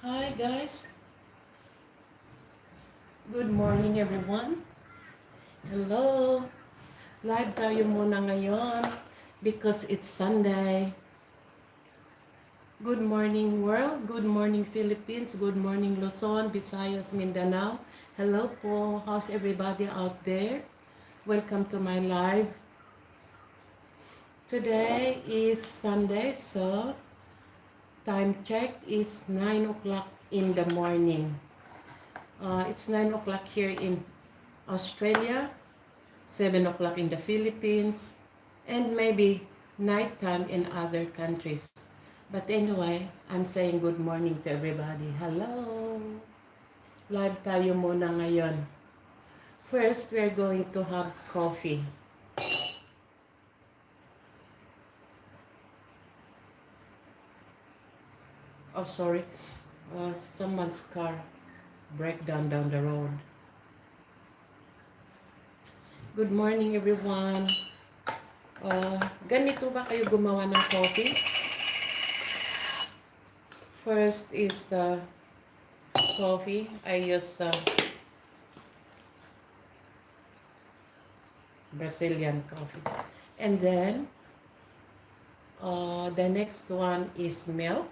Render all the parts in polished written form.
Hi guys, good morning everyone. Hello, live tayo muna ngayon because it's Sunday. Good morning world, good morning Philippines, good morning Luzon, Visayas, Mindanao. Hello po, how's everybody out there? Welcome to my live. Today is Sunday, so time check is 9 o'clock in the morning. It's 9 o'clock here in Australia, 7 o'clock in the Philippines, and maybe nighttime in other countries. But anyway, I'm saying good morning to everybody. Hello! Live tayo muna ngayon. First, we're going to have coffee. Oh, sorry. Someone's car breakdown down the road. Good morning, everyone. Ganito ba kayo gumawa ng coffee? First is the coffee. I use Brazilian coffee. And then, the next one is milk.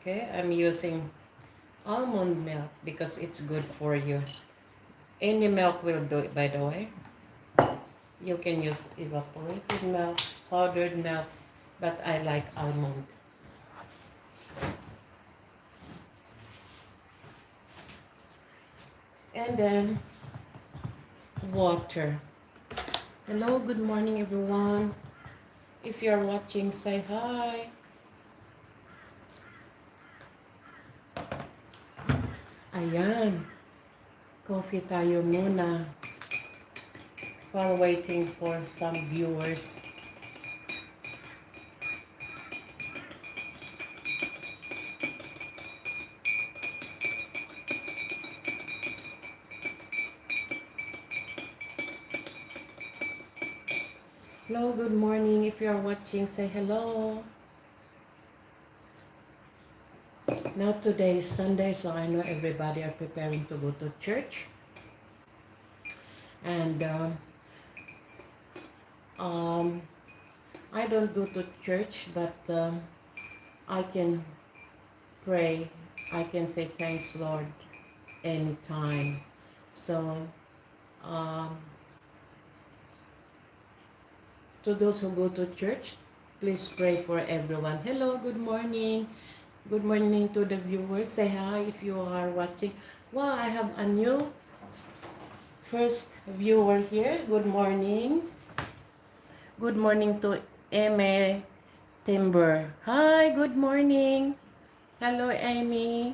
Okay, I'm using almond milk because it's good for you. Any milk will do it, by the way. You can use evaporated milk, powdered milk, but I like almond. And then, water. Hello, good morning everyone. If you're watching, say hi. Ayan. Coffee tayo muna while waiting for some viewers. Hello, good morning. If you're watching, say hello. Now today is Sunday, so I know everybody are preparing to go to church. And I don't go to church, but I can pray. I can say thanks, Lord, anytime. So, to those who go to church, please pray for everyone. Hello, good morning. Good morning to the viewers. Say hi if you are watching. Wow, I have a new first viewer here. Good morning. Good morning to Eme Timber. Hi, good morning. Hello, Amy.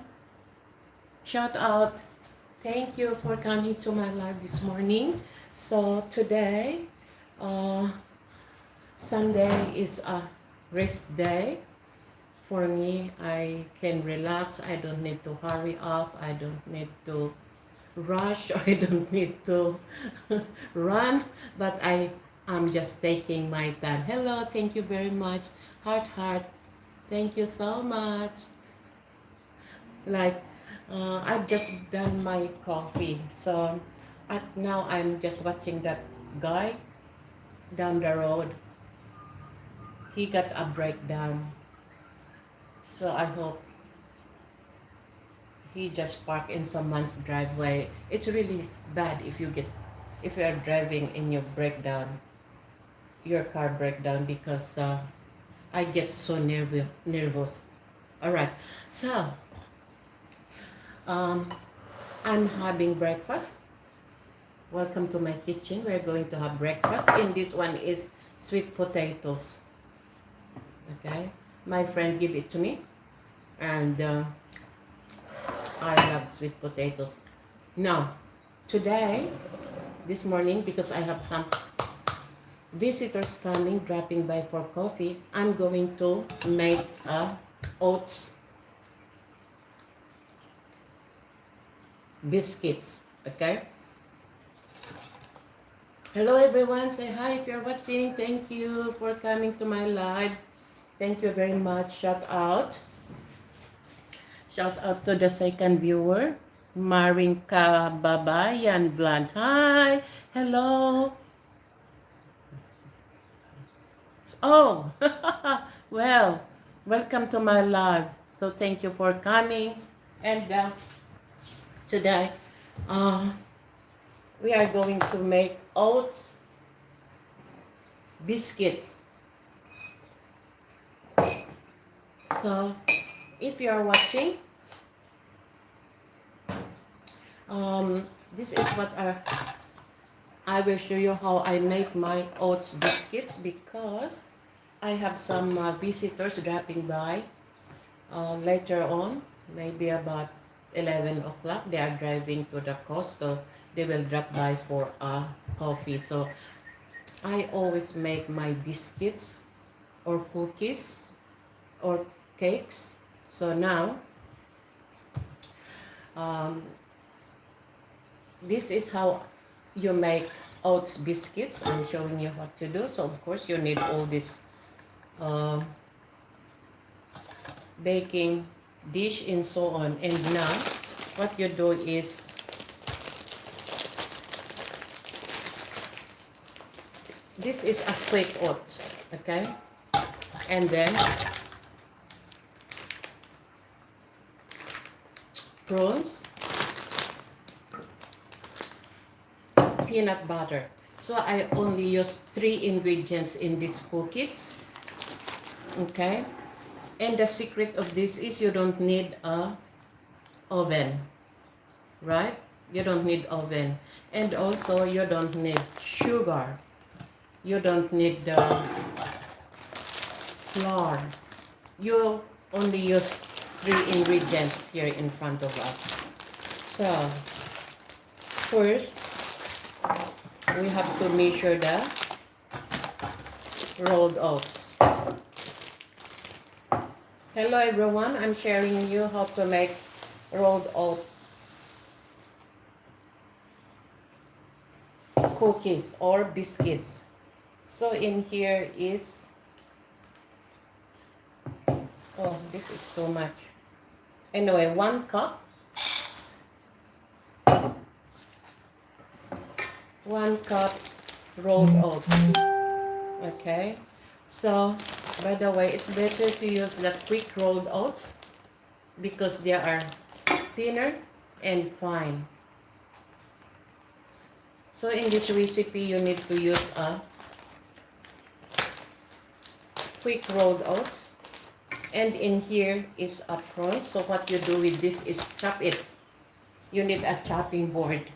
Shout out. Thank you for coming to my live this morning. So today, Sunday is a rest day. For me, I can relax. I don't need to hurry up. I don't need to rush. I don't need to run. But I am just taking my time. Hello, thank you very much. Heart. Thank you so much. Like, I've just done my coffee. So now I'm just watching that guy down the road. He got a breakdown. So I hope he just parked in someone's driveway. It's really bad if you are driving in your car breakdown, because I get so nervous. All right, so I'm having breakfast. Welcome to my kitchen. We're going to have breakfast, and this one is sweet potatoes. Okay, my friend gave it to me, and I love sweet potatoes. Now, today, this morning, because I have some visitors coming, dropping by for coffee, I'm going to make oats biscuits. Okay? Hello everyone, say hi if you're watching. Thank you for coming to my live. Thank you very much. Shout out. Shout out to the second viewer, Maring Kababayan Vlogs. Hi, hello. Oh, well, welcome to my live. So thank you for coming. And today, uh, we are going to make oats biscuits. So if you are watching, this is what I will show you how I make my oats biscuits, because I have some visitors dropping by later on, maybe about 11 o'clock. They are driving to the coast, so they will drop by for a coffee. So I always make my biscuits or cookies or cakes. So now, um, this is how you make oats biscuits. I'm showing you what to do. So of course you need all this uh, baking dish and so on. And now what you do is this is a quick oats, okay? And then prawns, peanut butter. So I only use 3 ingredients in these cookies, okay? And the secret of this is you don't need a oven, right? You don't need oven. And also you don't need sugar. You don't need the flour. You only use 3 ingredients here in front of us. So first, we have to measure the rolled oats. Hello everyone, I'm sharing you how to make rolled oat cookies or biscuits. So in here is, oh, this is so much. Anyway, 1 cup. 1 cup rolled oats. Okay. So, by the way, it's better to use the quick rolled oats because they are thinner and fine. So in this recipe, you need to use a quick rolled oats. And in here is a prawn. So what you do with this is chop it. You need a chopping board.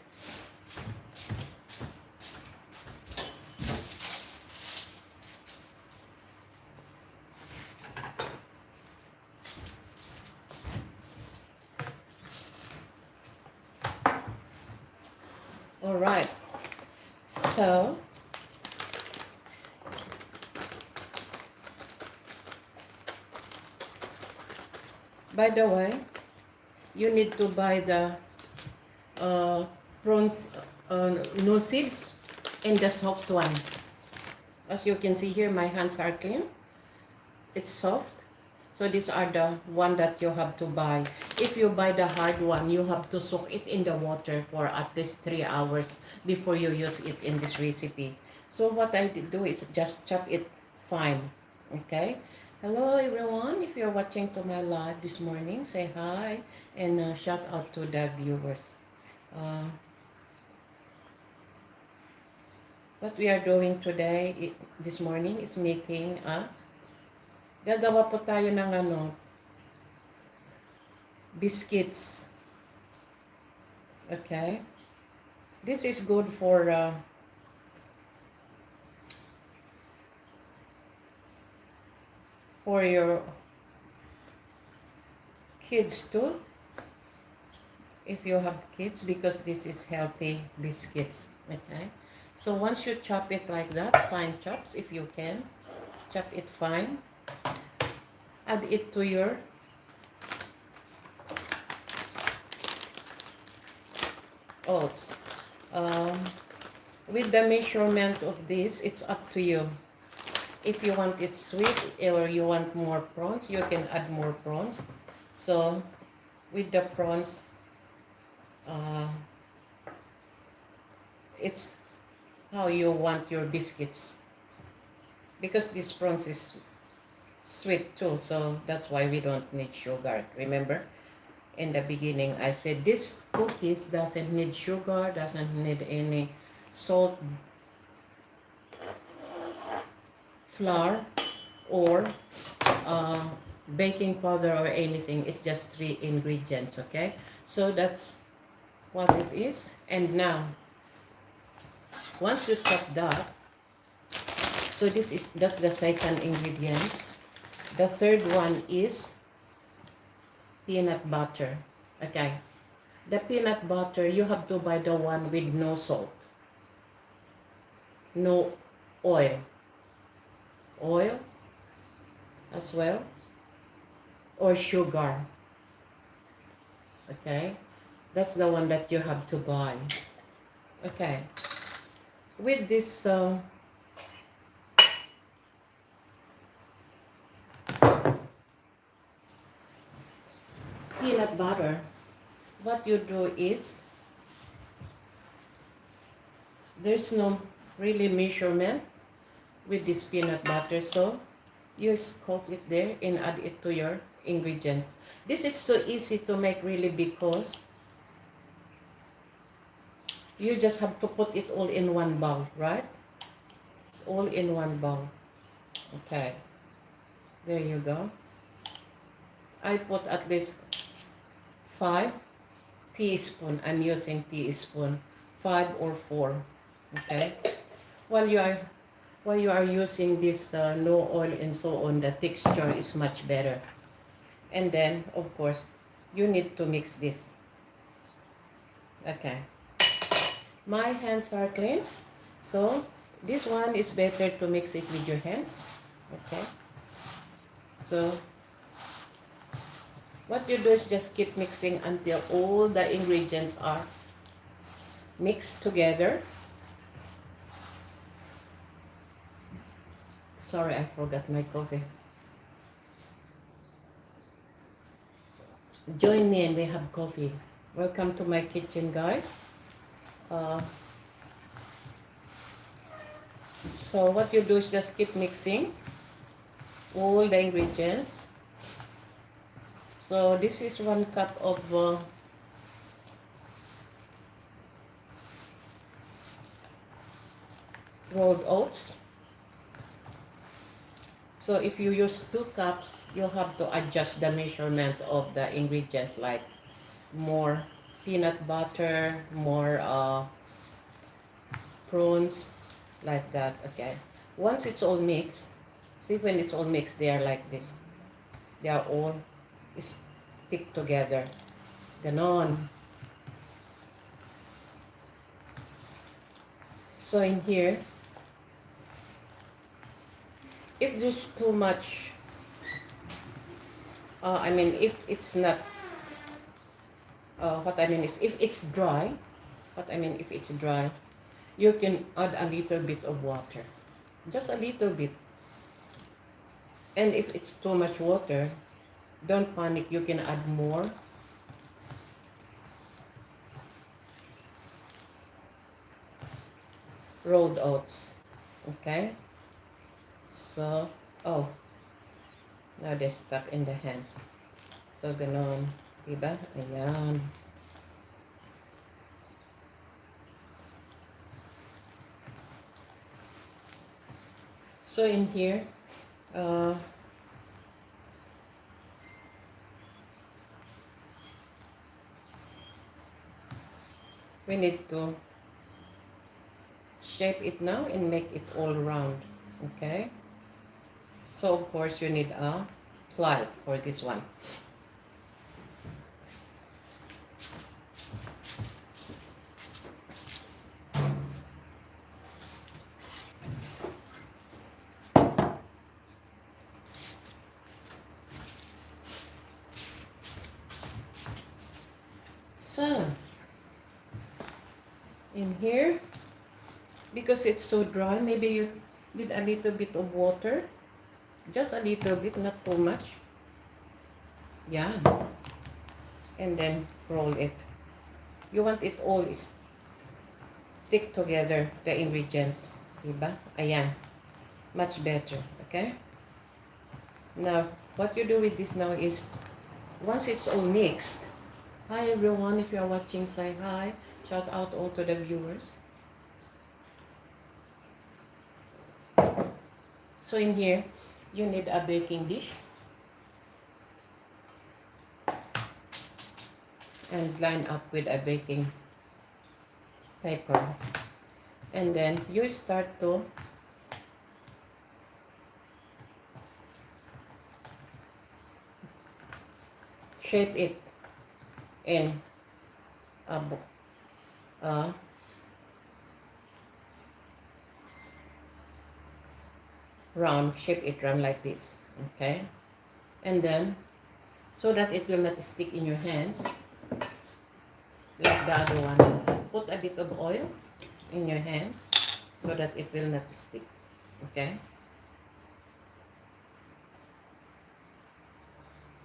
All right. So by the way, you need to buy the prawns, no seeds, and the soft one. As you can see here, my hands are clean. It's soft. So these are the one that you have to buy. If you buy the hard one, you have to soak it in the water for at least 3 hours before you use it in this recipe. So what I do is just chop it fine. Okay? Hello everyone. If you're watching to my live this morning, say hi and shout out to the viewers. What we are doing today, this morning, is making a gagawa po tayo ng biscuits. Okay? This is good for your kids too, if you have kids, because this is healthy biscuits. Okay? So once you chop it like that, fine chops if you can, chop it fine, add it to your oats. With the measurement of this, it's up to you. If you want it sweet or you want more prawns, you can add more prawns. So with the prawns, it's how you want your biscuits, because this prawns is sweet too, so that's why we don't need sugar. Remember, in the beginning I said this cookies doesn't need sugar, doesn't need any salt, flour, or uh, baking powder or anything. It's just 3 ingredients. Okay, so that's what it is. And now once you stop that, so that's the second ingredients. The third one is peanut butter. Okay, the peanut butter, you have to buy the one with no salt, no oil as well, or sugar. Okay, that's the one that you have to buy. Okay, with this peanut butter, what you do is, there's no really measurement with this peanut butter, so you scoop it there and add it to your ingredients. This is so easy to make really, because you just have to put it all in one bowl, right? It's all in one bowl. Okay, there you go. I put at least 5 teaspoon. I'm using teaspoon, 5 or 4. Okay, while you are using this no oil and so on, the texture is much better. And then of course you need to mix this. Okay, my hands are clean, so this one is better to mix it with your hands. Okay, so what you do is just keep mixing until all the ingredients are mixed together. Sorry, I forgot my coffee. Join me and we have coffee. Welcome to my kitchen, guys. So what you do is just keep mixing all the ingredients. So this is 1 cup of rolled oats. So if you use 2 cups, you have to adjust the measurement of the ingredients, like more peanut butter, more prawns, like that. Okay, once it's all mixed, see, when it's all mixed, they are like this. They are all stick together. Ganon. So in here, if there's too much, I mean, if it's not, what I mean is, if it's dry, you can add a little bit of water, just a little bit. And if it's too much water, don't panic, you can add more. Rolled oats. Okay, so oh, now they're stuck in the hands, so ganon, diba? Ayan. So in here, we need to shape it now and make it all round. Okay, so of course you need a plier for this one. So in here, because it's so dry, maybe you need a little bit of water, just a little bit, not too much. Yeah. and then roll it. You want it all stick together, the ingredients. Diba? Ayan. Much better. Okay? Now, what you do with this now is, once it's all mixed, hi everyone, if you're watching, say hi. Shout out all to the viewers. So in here, you need a baking dish. And line up with a baking paper. And then you start to shape it in a round, shape it round like this, okay? And then, so that it will not stick in your hands, like the other one, put a bit of oil in your hands so that it will not stick, okay?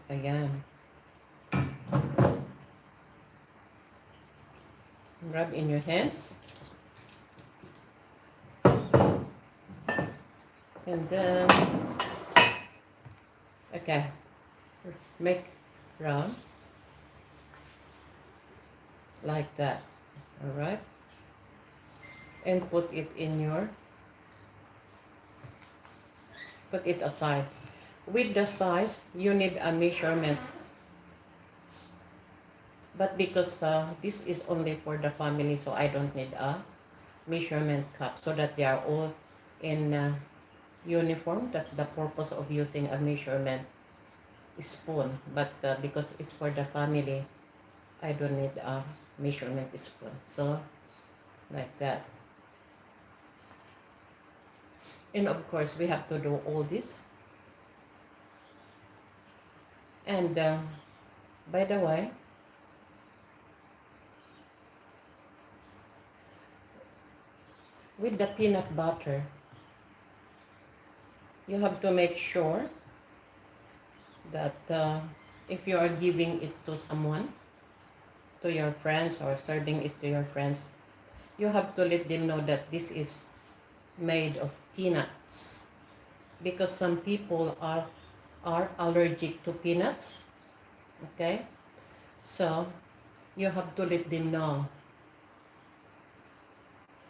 Ayan. Rub in your hands. And then, okay, make round like that, all right? And put it put it aside. With the size, you need a measurement. But because this is only for the family, so I don't need a measurement cup, so that they are all in uniform. That's the purpose of using a measurement spoon. But because it's for the family, I don't need a measurement spoon. So like that. And of course, we have to do all this. And by the way, with the peanut butter, you have to make sure that if you are giving it to someone, to your friends, or serving it to your friends, you have to let them know that this is made of peanuts, because some people are allergic to peanuts, okay? So you have to let them know,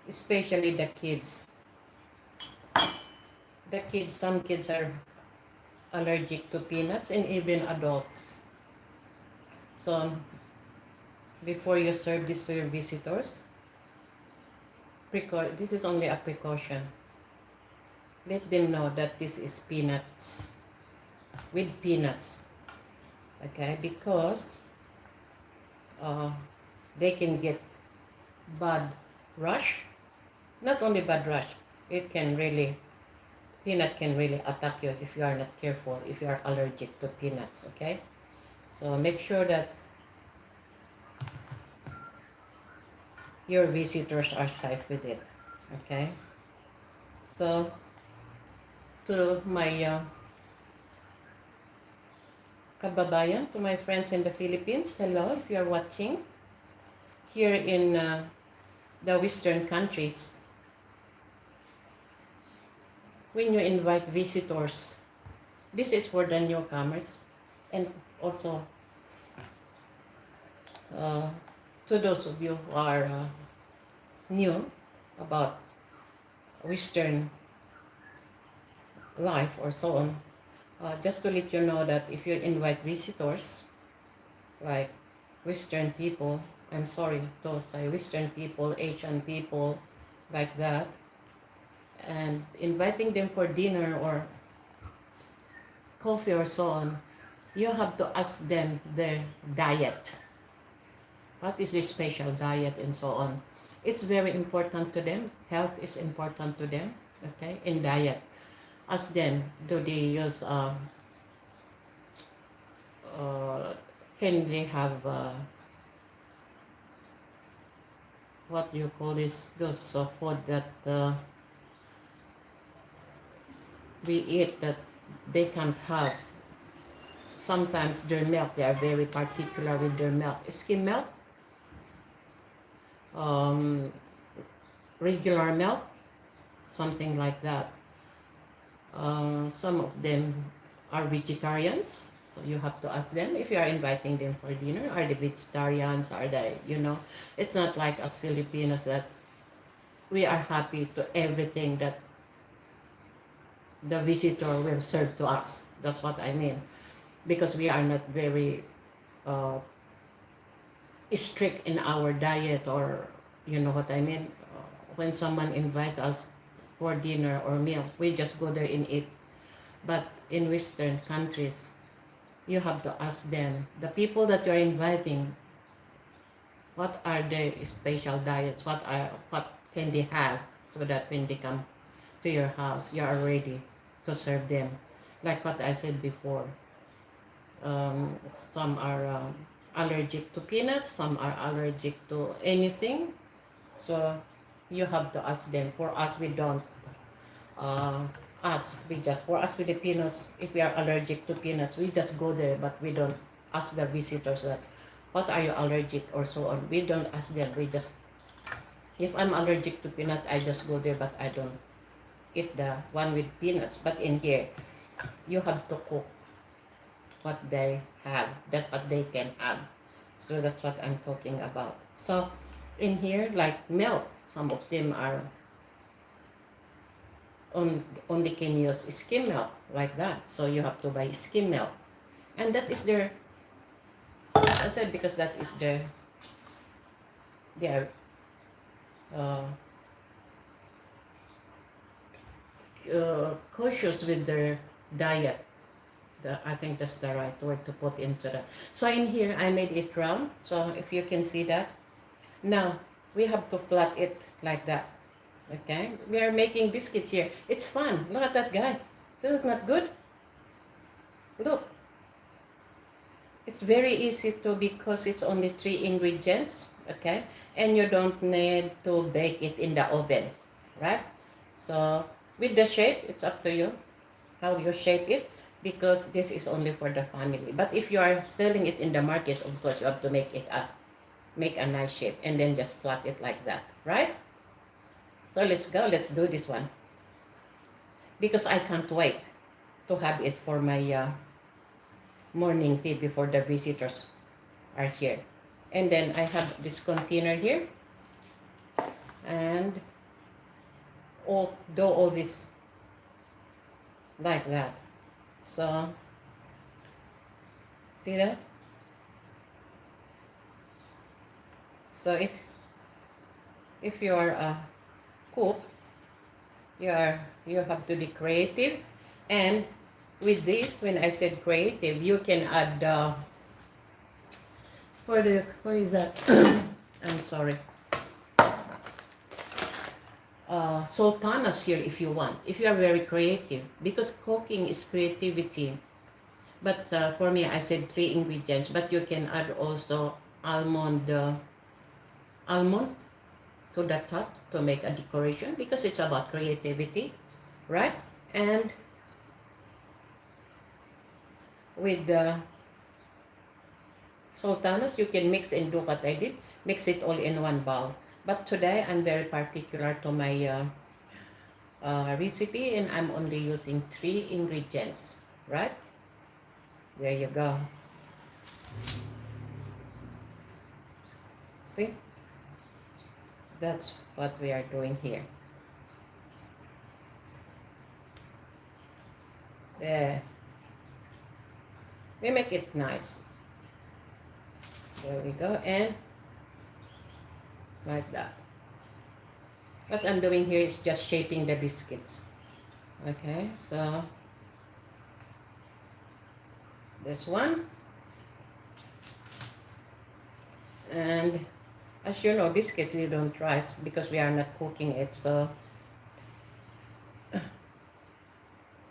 especially the kids. Some kids are allergic to peanuts, and even adults. So before you serve this to your visitors, this is only a precaution. Let them know that this is peanuts, with peanuts, okay? Because they can get bad rash. Not only bad rash, peanut can really attack you if you are not careful, if you are allergic to peanuts, okay? So make sure that your visitors are safe with it, okay? So to my kababayan, to my friends in the Philippines, hello, if you are watching. Here in the Western countries, when you invite visitors, this is for the newcomers, and also to those of you who are new about Western life or so on, just to let you know that if you invite visitors, like Western people, I'm sorry to say Western people, Asian people, like that, and inviting them for dinner or coffee or so on, you have to ask them their diet. What is their special diet and so on? It's very important to them. Health is important to them, okay, in diet. Ask them, do they use, can they have, what do you call this, those food that we eat that they can't have. sometimes their milk, they are very particular with their milk. Skim milk, um, regular milk, something like that. Some of them are vegetarians, so you have to ask them if you are inviting them for dinner. Are they vegetarians? Are they, it's not like us Filipinos that we are happy to everything that the visitor will serve to us. That's what I mean. Because we are not very uh, strict in our diet, or you know what I mean. When someone invite us for dinner or meal, we just go there and eat. But in Western countries, you have to ask them, the people that you're inviting, what are their special diets? What can they have, so that when they come to your house, you are ready to serve them. Like what I said before, some are allergic to peanuts, some are allergic to anything. So you have to ask them. For us, we don't uh, ask. For us Filipinos, if we are allergic to peanuts, we just go there, but we don't ask the visitors that, what are you allergic, or so on. We don't ask them. We just, if I'm allergic to peanut, I just go there, but I don't eat the one with peanuts. But in here, you have to cook what they have. That's what they can have. So that's what I'm talking about. So in here, like milk, some of them are only can use skim milk, like that. So you have to buy skim milk. And that is their, as I said, because that is their uh, cautious with their diet. I think that's the right word to put into that. So in here, I made it round. So if you can see that. Now, we have to flat it like that. Okay? We are making biscuits here. It's fun. Look at that, guys. So it's not good? Look. It's very easy to, because it's only 3 ingredients. Okay? And you don't need to bake it in the oven. Right? So, with the shape, it's up to you how you shape it, because this is only for the family. But if you are selling it in the market, of course, you have to make a nice shape, and then just flat it like that, right? So let's go, let's do this one, because I can't wait to have it for my morning tea before the visitors are here. And then I have this container here, and do all this like that. So see that? So if you are a cook, you have to be creative. And with this, when I said creative, you can add what is that? I'm sorry. Sultanas here if you want, if you are very creative, because cooking is creativity. But for me, I said 3 ingredients, but you can add also almond to the top to make a decoration, because it's about creativity, right? And with the sultanas, you can mix and do what I did, mix it all in one bowl. But today, I'm very particular to my recipe, and I'm only using 3 ingredients, right? There you go. See? That's what we are doing here. There. We make it nice. There we go. And like that. What I'm doing here is just shaping the biscuits. Okay, so this one. And as you know, biscuits you don't rice because we are not cooking it. So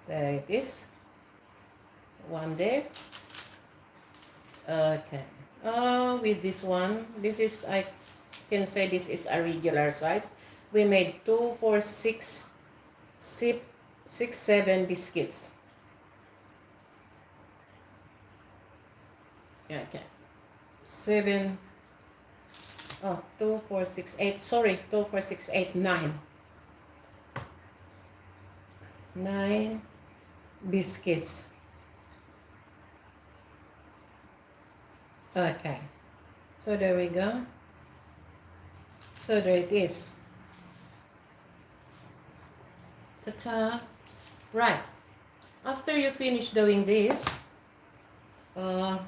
there it is. One there. Okay. With this one, this is, I can say this is a regular size. We made 2, 4, 6, 7 biscuits. Yeah, okay. 7, oh, 2, 4, 6, 8. Sorry, 2, 4, 6, 8, 9. 9 biscuits. Okay. So there we go. So there it is. Ta-ta. Right. After you finish doing this, wait,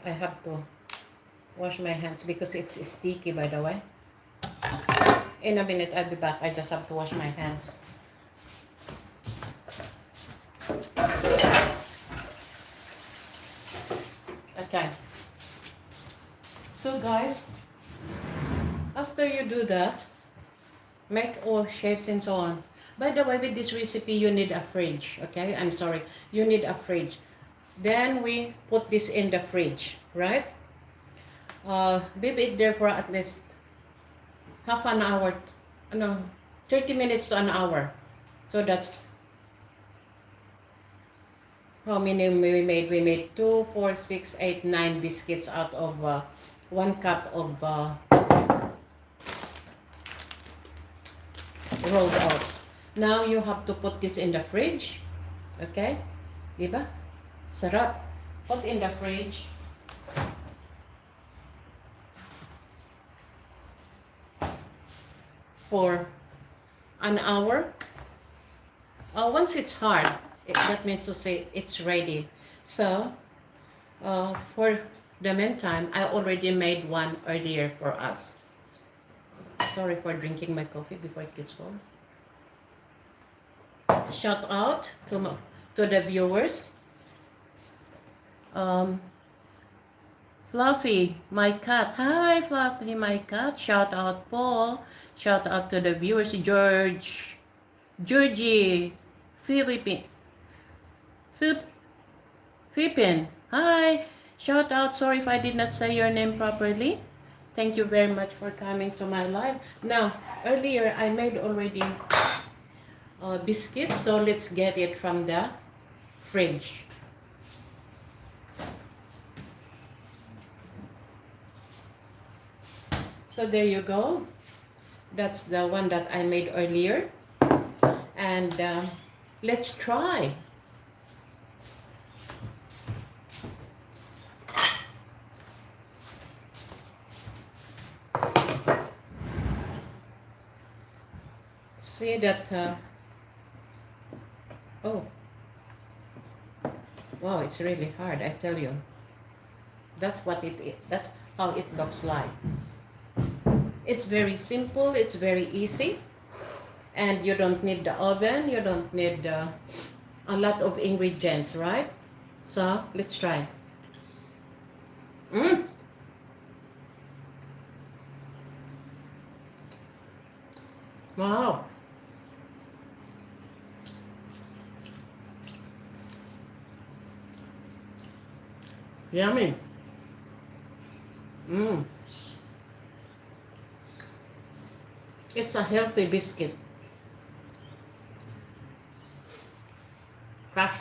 I have to wash my hands because it's sticky, by the way. In a minute, I'll be back. I just have to wash my hands. Okay. So guys, after you do that, make all shapes and so on. By the way, with this recipe, you need a fridge. Okay, I'm sorry. You need a fridge. Then we put this in the fridge, right? Leave it there for at least half an hour, no, 30 minutes to an hour. So that's how many we made. We made 2, 4, 6, 8, 9 biscuits out of 1 cup of rolled oats. Now you have to put this in the fridge. Okay? Diba? Sarap. Put in the fridge. For an hour. Once it's hard, that means to say it's ready. So, for the meantime, I already made one earlier for us. Sorry for drinking my coffee before it gets cold. Shout out to the viewers. Fluffy, my cat. Hi, Fluffy, my cat. Shout out, Paul. Shout out to the viewers. Georgie, Philippine. Hi. Shout out. Sorry if I did not say your name properly. Thank you very much for coming to my live. Now, earlier I made already biscuits, so let's get it from the fridge. So there you go. That's the one that I made earlier. And let's try. See that, oh, wow, it's really hard, I tell you. That's what it is. That's how it looks like. It's very simple, it's very easy, and you don't need the oven, you don't need a lot of ingredients, right? So, let's try. Wow. Yummy. It's a healthy biscuit. Crush.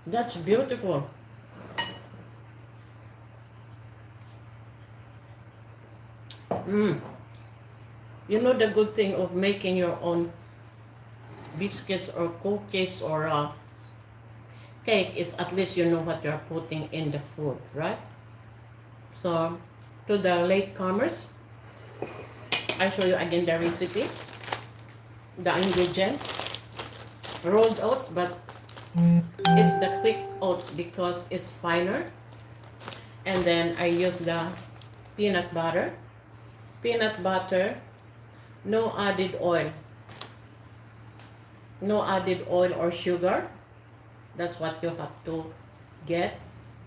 That's beautiful. You know the good thing of making your own biscuits or cookies or cake is at least you know what you're putting in the food, right? So, to the latecomers, I show you again the recipe, the ingredients. Rolled oats, but it's the quick oats because it's finer. And then I use the peanut butter. Peanut butter, no added oil. No added oil or sugar. That's what you have to get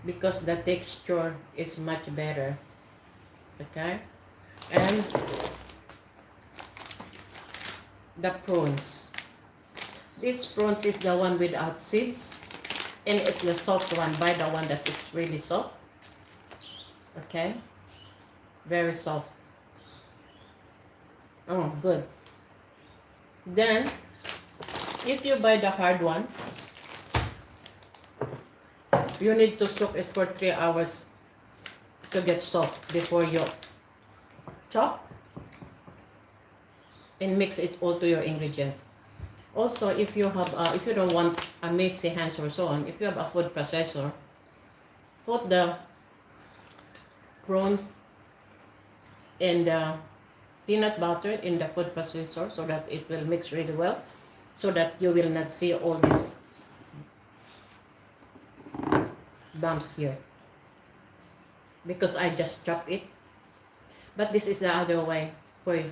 because the texture is much better. Okay? And the prunes. This prunes is the one without seeds, and it's the soft one. Buy the one that is really soft. Okay? Very soft. Oh, good. Then, if you buy the hard one, you need to soak it for 3 hours to get soft before you chop and mix it all to your ingredients. Also, if you have, if you don't want a messy hands or so on, if you have a food processor, put the prawns and the peanut butter in the food processor so that it will mix really well, so that you will not see all these bumps here. Because I just chop it. But this is the other way for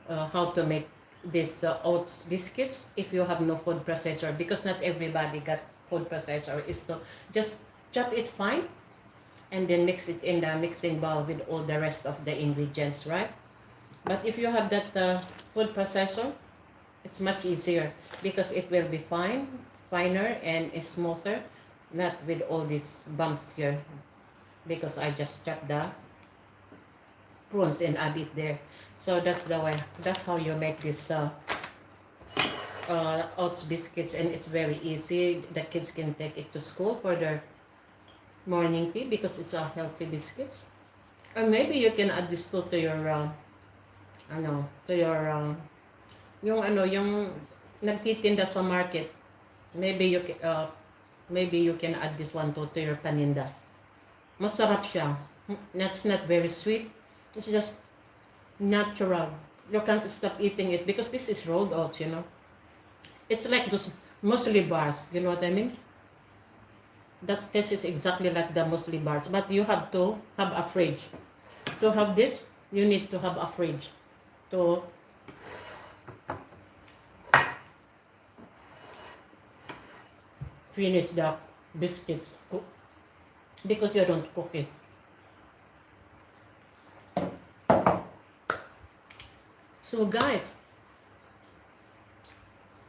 how to make this oats biscuits if you have no food processor, because not everybody got food processor, is to just chop it fine and then mix it in the mixing bowl with all the rest of the ingredients, right? But if you have that food processor, it's much easier because it will be finer and smoother, not with all these bumps here, because I just chopped the prawns and add it there. So that's the way, that's how you make this oats biscuits, and it's very easy. The kids can take it to school for their morning tea because it's a healthy biscuits. Or maybe you can add this to your to your yung nagtitinda sa market. Maybe you can add this one to your paninda. Masarap siya. That's not very sweet. It's just natural. You can't stop eating it because this is rolled oats, you know. It's like those muesli bars, you know what I mean? That taste is exactly like the muesli bars, but you have to have a fridge. To have this, you need to have a fridge to finish the biscuits because you don't cook it. So guys,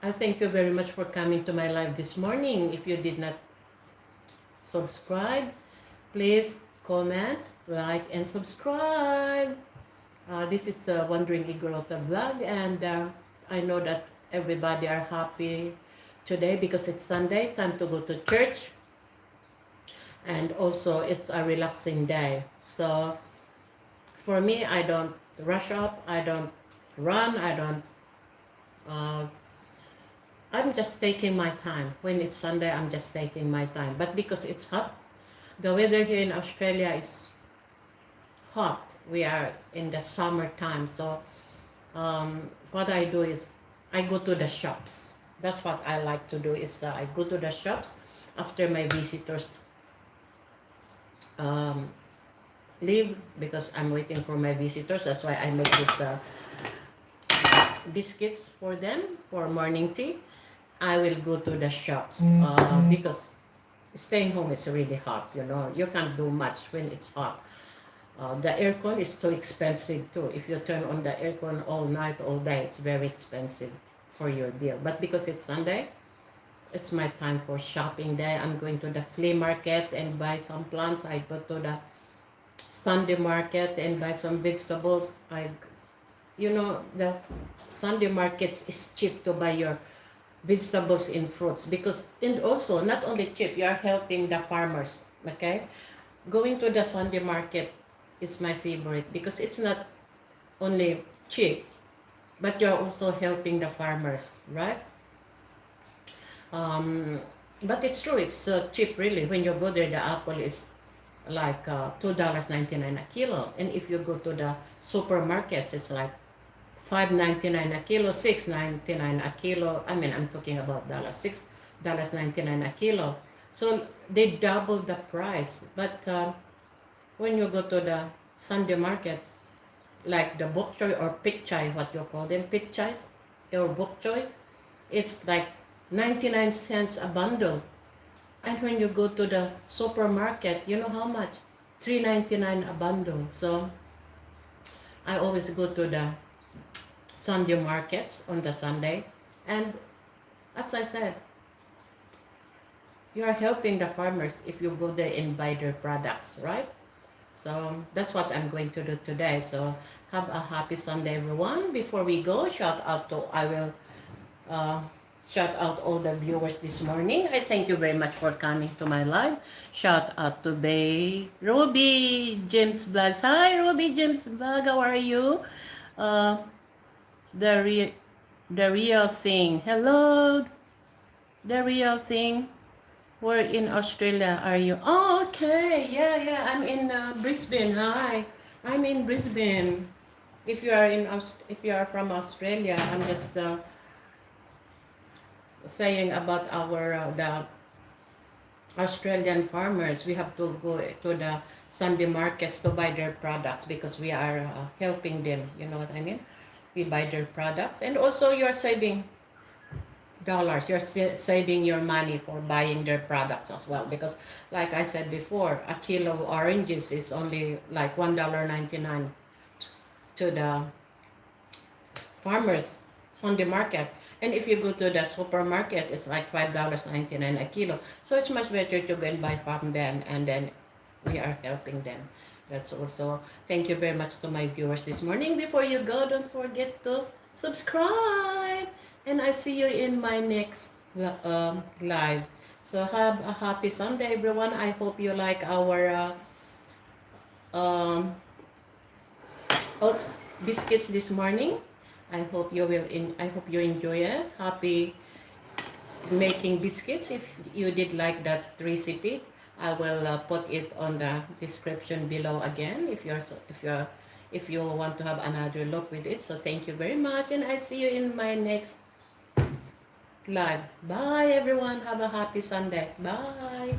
I thank you very much for coming to my live this morning. If you did not subscribe, please comment, like, and subscribe. This is a Wandering Igorota vlog, and I know that everybody are happy today because it's Sunday, time to go to church, and also it's a relaxing day. So for me, I don't rush up, I don't run, I don't I'm just taking my time. When it's Sunday, I'm just taking my time. But because it's hot, the weather here in Australia is hot. We are in the summertime. So what I do is I go to the shops. That's what I like to do, is I go to the shops after my visitors leave, because I'm waiting for my visitors. That's why I make this biscuits for them for morning tea. I will go to the shops because staying home is really hot, you know. You can't do much when it's hot. The aircon is too expensive too. If you turn on the aircon all night, all day, it's very expensive for your bill. But because it's Sunday, it's my time for shopping day. I'm going to the flea market and buy some plants. I go to the Sunday market and buy some vegetables. You know, the Sunday markets is cheap to buy your vegetables and fruits, because, and also not only cheap, you are helping the farmers. Okay, going to the Sunday market is my favorite because it's not only cheap, but you're also helping the farmers, right? But it's true, it's cheap really. When you go there, the apple is like $2.99 a kilo, and if you go to the supermarkets, it's like $5.99 a kilo, $6.99 a kilo. I mean, I'm talking about dollars, $6.99 a kilo. So they double the price. But when you go to the Sunday market, like the bok choy or pit chai, what you call them, pit chais or bok choy, it's like 99 cents a bundle. And when you go to the supermarket, you know how much? $3.99 a bundle. So I always go to the Sunday markets on the Sunday, and as I said, you are helping the farmers if you go there and buy their products, right? So that's what I'm going to do today. So have a happy Sunday, everyone. Before we go, I will uh, shout out all the viewers this morning. I thank you very much for coming to my live. Shout out to Ruby James Vlogs. Hi, Ruby James Vlog. How are you? Uh, the re- the real thing. Hello, the real thing. Where in Australia are you? Oh, okay. Yeah, yeah. I'm in Brisbane. Hi. I'm in Brisbane. If you are from Australia, I'm just saying about our the Australian farmers. We have to go to the Sunday markets to buy their products because we are helping them. You know what I mean? We buy their products, and also you're saving dollars. You're saving your money for buying their products as well, because like I said before, a kilo of oranges is only like $1.99 to the farmers Sunday market, and if you go to the supermarket, it's like $5.99 a kilo. So it's much better to go and buy from them, and then we are helping them. That's also, thank you very much to my viewers this morning. Before you go, don't forget to subscribe, and I see you in my next live. So have a happy Sunday, everyone. I hope you like our um, oats biscuits this morning. I hope you enjoy it. Happy making biscuits. If you did like that recipe, I will put it on the description below again if you want to have another look with it. So thank you very much, and I see you in my next live. Bye everyone. Have a happy Sunday. Bye.